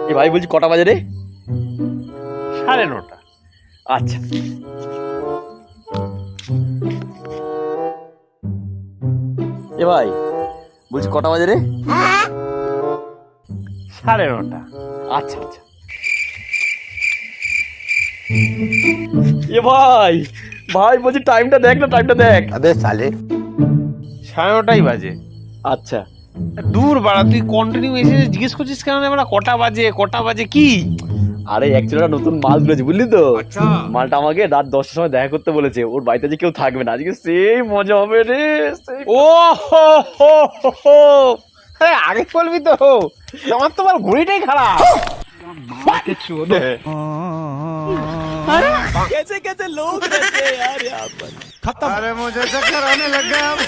এ ভাই বলছি কটা বাজে রে? 9:30। আচ্ছা এ ভাই বলছি কটা বাজে রে? 9:30। আচ্ছা আচ্ছা এ ভাই ভাই বলছি টাইমটা দেখ না, টাইমটা দেখ। अबे साले 9:30 বাজে। আচ্ছা দূর বাড়া, তুই কন্টিনিউ এসে জিজ্ঞেস করছিস কেন না কটা বাজে কটা বাজে কি? আরে অ্যাকচুয়ালি একটা নতুন মাল তুলেছি বুঝলি তো। মালটা আমাকে রাত 10টার সময় দেখা করতে বলেছে, ওর বাড়িতে যে কেউ থাকবে না, আজকে সেই মজা হবে রে সেই। ও হো হো হো হো। আরে আগে বলবি তো, আমার তো ঘড়িটাই খারাপ। कैसे कैसे लोग रहते हैं यार यहाँ पर। अरे मुझे चक्कर आने लग गया अब।